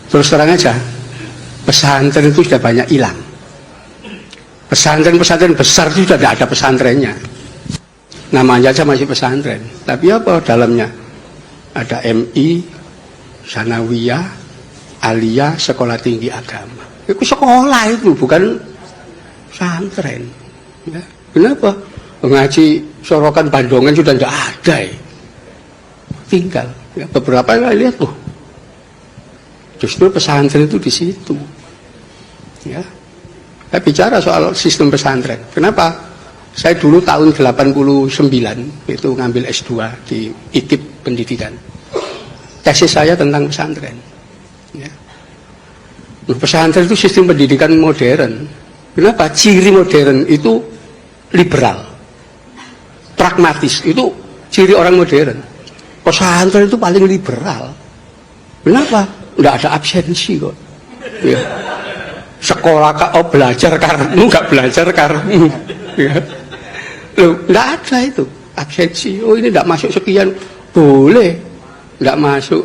Terus terang aja, pesantren itu sudah banyak hilang. Pesantren-pesantren besar itu sudah tidak ada pesantrennya. Namanya aja masih pesantren. Tapi apa dalamnya? Ada MI, Sanawiyah, Aliyah, sekolah tinggi agama. Itu sekolah itu, bukan pesantren. Ya. Kenapa? Mengaji Sorokan Bandongan sudah tidak ada. Tinggal. Ya, beberapa kali lihat tuh. Justru pesantren itu di situ. Ya. Saya bicara soal sistem pesantren. Kenapa? Saya dulu tahun 89 itu ngambil S2 di IKIP Pendidikan. Tesis saya tentang pesantren. Ya. Pesantren itu sistem pendidikan modern. Kenapa? Ciri modern itu liberal, pragmatis. Itu ciri orang modern. Pesantren itu paling liberal. Kenapa? Nggak ada absensi kok. Ya. Sekolah belajar karenmu, nggak belajar karenmu. Ya. Loh, nggak ada itu absensi. Oh, ini nggak masuk sekian, boleh. Nggak masuk,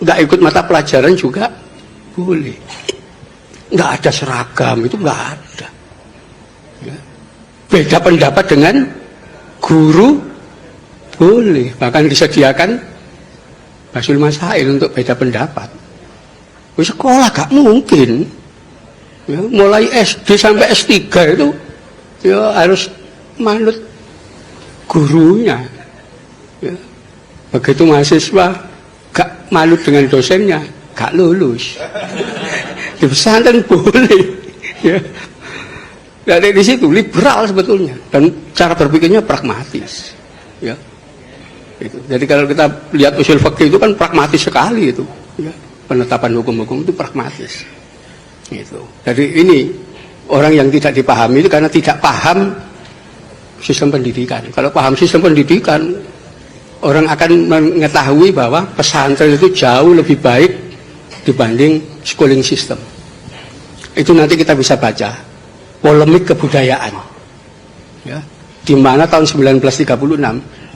nggak ikut mata pelajaran juga boleh. Nggak ada seragam, itu nggak ada. Ya. Beda pendapat dengan guru boleh, bahkan disediakan Basul Masail untuk beda pendapat. Sekolah gak mungkin. Ya, mulai SD sampai S3 itu ya harus manut gurunya. Ya. Begitu mahasiswa gak manut dengan dosennya, gak lulus. Di pesantren boleh. Ya. Dari di situ liberal sebetulnya dan cara berpikirnya pragmatis. Ya. Itu. Jadi kalau kita lihat usul fikih itu kan pragmatis sekali itu. Ya. Penetapan hukum-hukum itu pragmatis. Gitu. Jadi ini orang yang tidak dipahami itu karena tidak paham sistem pendidikan. Kalau paham sistem pendidikan, orang akan mengetahui bahwa pesantren itu jauh lebih baik dibanding schooling system. Itu nanti kita bisa baca polemik kebudayaan. Ya. Di mana tahun 1936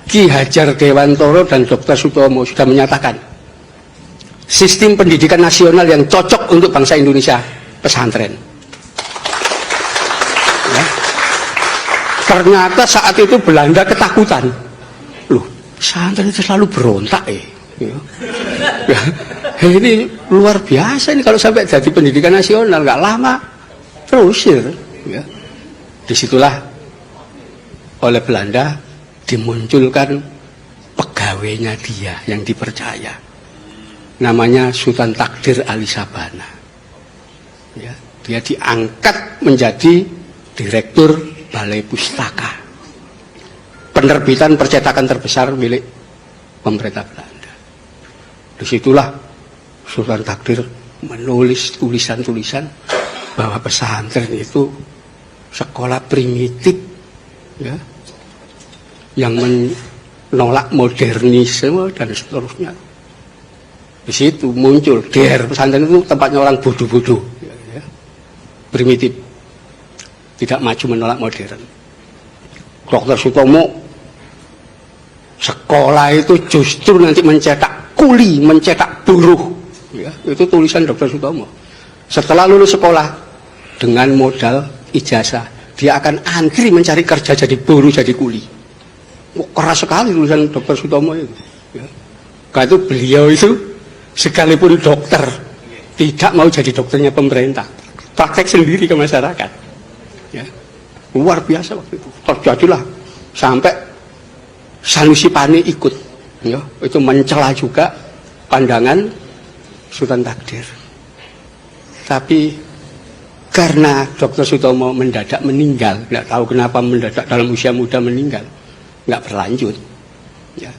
Ki Hajar Dewantoro dan Dr. Sutomo sudah menyatakan sistem pendidikan nasional yang cocok untuk bangsa Indonesia, pesantren. Ya. Ternyata saat itu Belanda ketakutan. Loh, pesantren itu selalu berontak ya. Ya. Ini luar biasa ini kalau sampai jadi pendidikan nasional, nggak lama terusir. Ya. Disitulah oleh Belanda dimunculkan pegawainya dia yang dipercaya. Namanya Sultan Takdir Ali Sabana. Ya, dia diangkat menjadi direktur Balai Pustaka, penerbitan percetakan terbesar milik pemerintah Belanda. Disitulah Sultan Takdir menulis tulisan-tulisan bahwa pesantren itu sekolah primitif, ya, yang menolak modernisme dan seterusnya. Di situ muncul pesantren itu tempatnya orang bodoh-bodoh, ya, primitif, tidak maju menolak modern. Dr. Sutomo, sekolah itu justru nanti mencetak kuli, mencetak buruh, ya, itu tulisan Dr. Sutomo. Setelah lulus sekolah dengan modal ijazah, dia akan antri mencari kerja jadi buruh, jadi kuli. Keras sekali tulisan Dr. Sutomo itu. Ya. Karena itu beliau itu sekalipun dokter tidak mau jadi dokternya pemerintah, praktek sendiri ke masyarakat. Ya. Luar biasa waktu itu. Terjadilah sampai Sanusi Pane ikut. Ya. Itu mencela juga pandangan Sultan Takdir. Tapi karena Dr. Sutomo mendadak meninggal, nggak tahu kenapa mendadak dalam usia muda meninggal, nggak berlanjut. Ya.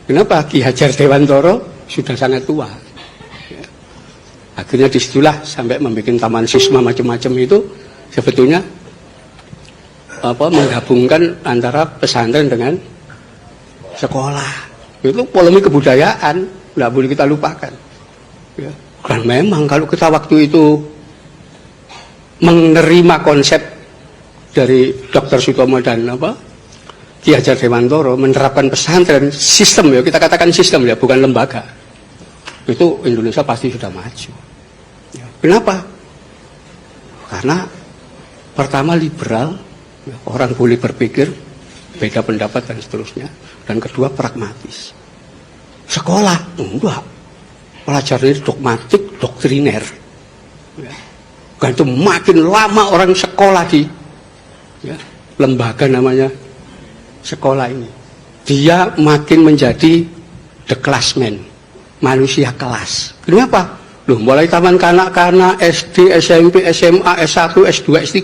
Kenapa? Ki Hajar Dewantoro sudah sangat tua. Ya. Akhirnya disitulah sampai membuat taman sisma macam-macam itu sebetulnya menggabungkan antara pesantren dengan sekolah. Itu polemik kebudayaan, nggak boleh kita lupakan. Ya. Dan memang kalau kita waktu itu menerima konsep dari Dr. Sutomo dan Ki Hajar Dewantoro menerapkan pesantren sistem, ya kita katakan sistem ya, bukan lembaga, itu Indonesia pasti sudah maju. Kenapa? Karena pertama liberal, orang boleh berpikir beda pendapat dan seterusnya, dan kedua pragmatis. Sekolah enggak, pelajaran dogmatik, doktriner. Kan itu makin lama orang sekolah di lembaga namanya sekolah ini, dia makin menjadi the classman, manusia kelas. Kenapa? Loh, mulai taman kanak-kanak, SD, SMP, SMA, S1, S2, S3,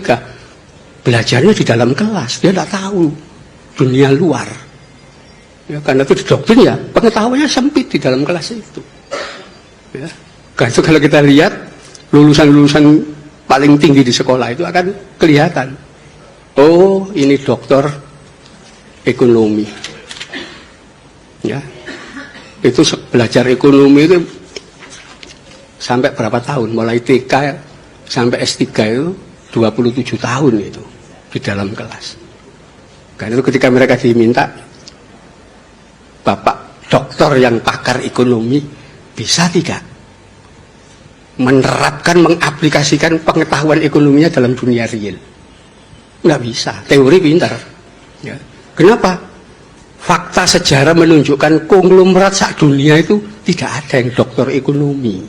belajarnya di dalam kelas, dia tidak tahu dunia luar. Ya, karena itu didoktrin ya, pengetahuannya sempit di dalam kelas itu. Ya. Karena itu kalau kita lihat lulusan-lulusan paling tinggi di sekolah itu akan kelihatan. Oh, ini doktor ekonomi. Ya. Itu belajar ekonomi itu sampai berapa tahun? Mulai TK sampai S3 itu 27 tahun itu di dalam kelas. Karena itu ketika mereka diminta, Bapak dokter yang pakar ekonomi, bisa tidak menerapkan, mengaplikasikan pengetahuan ekonominya dalam dunia real? Nggak bisa, teori pintar. Ya. Kenapa? Fakta sejarah menunjukkan konglomerat sak dunia itu tidak ada yang dokter ekonomi.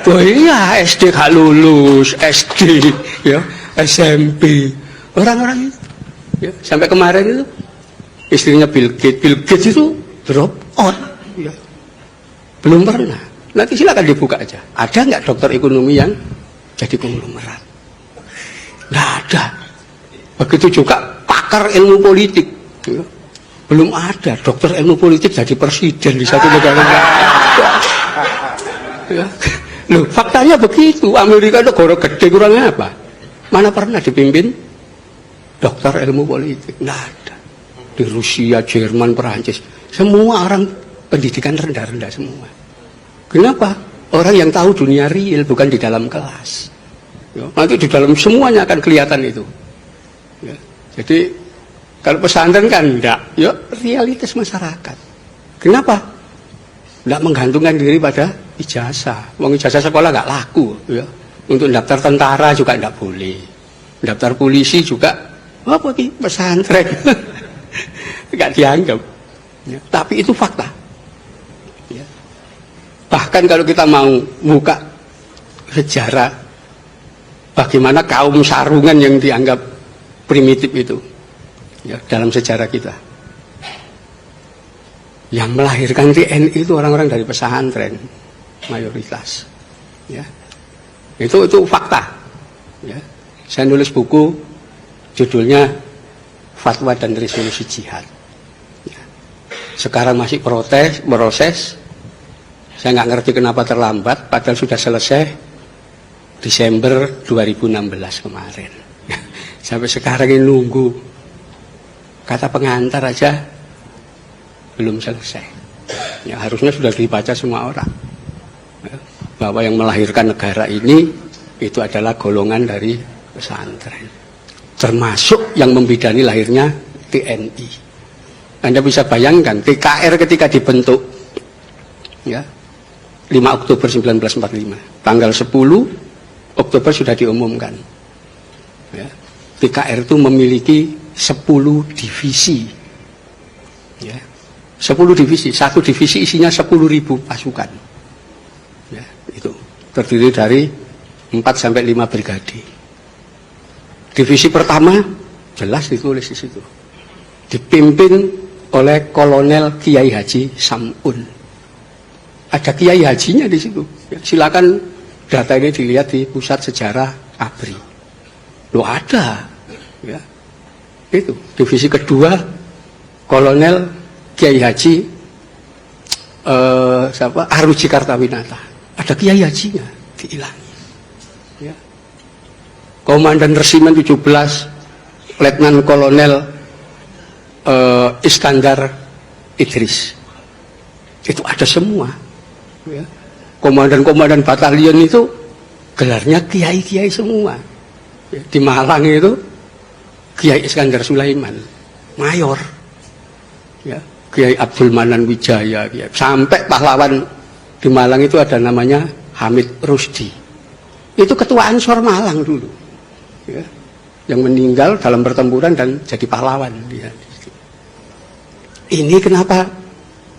Oh iya, SD gak lulus, SD, ya, SMP, orang-orang itu, ya, sampai kemarin itu istrinya Bill Gates itu drop out, ya. Belum pernah. Nanti silakan dibuka aja. Ada nggak dokter ekonomi yang jadi konglomerat? Nggak ada. Begitu juga pakar ilmu politik, ya. Belum ada dokter ilmu politik jadi presiden di satu negara. Ya. Loh, faktanya begitu. Amerika negara gede, kurangnya apa? Mana pernah dipimpin dokter ilmu politik? Nggak ada. Di Rusia, Jerman, Perancis, semua orang pendidikan rendah-rendah semua. Kenapa? Orang yang tahu dunia real, bukan di dalam kelas. Ya, nanti di dalam semuanya akan kelihatan itu. Ya, jadi kalau pesantren kan enggak, ya realitas masyarakat. Kenapa? Enggak menggantungkan diri pada ijazah. Wong ijazah sekolah enggak laku, ya. Untuk daftar tentara juga enggak boleh. Daftar polisi juga apa ki pesantren. Enggak dianggap. Ya, tapi itu fakta. Ya. Bahkan kalau kita mau buka sejarah bagaimana kaum sarungan yang dianggap primitif itu, ya, dalam sejarah kita, yang melahirkan TNI itu orang-orang dari pesantren mayoritas, ya. Itu fakta, ya. Saya nulis buku judulnya Fatwa dan Resolusi Jihad, ya. Sekarang masih proses. Saya nggak ngerti kenapa terlambat, padahal sudah selesai Desember 2016 kemarin. Sampai sekarang ini nunggu. Kata pengantar aja belum selesai. Ya, harusnya sudah dibaca semua orang. Ya, bahwa yang melahirkan negara ini itu adalah golongan dari pesantren. Termasuk yang membidani lahirnya TNI. Anda bisa bayangkan TKR ketika dibentuk, ya, 5 Oktober 1945, tanggal 10 Oktober sudah diumumkan, ya, TKR itu memiliki 10 divisi, ya, 10 divisi, satu divisi isinya 10.000 pasukan, ya, itu terdiri dari 4-5 brigade. Divisi pertama jelas ditulis di situ, dipimpin oleh Kolonel Kiai Haji Samun. Ada Kiai Hajinya di situ. Ya, silakan data ini dilihat di Pusat Sejarah ABRI. Loh ada, ya. Itu divisi kedua Kolonel Kiai Haji Aruji Kartawinata. Ada Kiai Hajinya dihilangi. Ya. Komandan Resimen 17 Letnan Kolonel Iskandar Idris. Itu ada semua. Ya. Komandan-komandan batalion itu gelarnya kiai-kiai semua. Ya. Di Malang itu Kiai Iskandar Sulaiman, mayor. Ya. Kiai Abdul Manan Wijaya. Ya. Sampai pahlawan di Malang itu ada namanya Hamid Rusdi. Itu ketua Ansor Malang dulu, ya, yang meninggal dalam pertempuran dan jadi pahlawan dia. Ini kenapa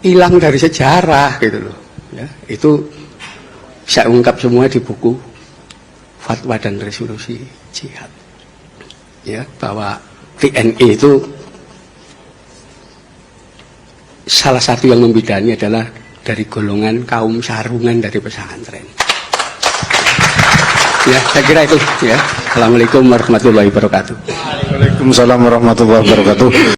hilang dari sejarah gitu loh, ya. Itu saya ungkap semua di buku Fatwa dan Resolusi Jihad, ya, bahwa TNI itu salah satu yang membidani adalah dari golongan kaum sarungan dari pesantren. Ya, saya kira itu, ya. Assalamualaikum warahmatullahi wabarakatuh. Waalaikumsalam warahmatullahi wabarakatuh.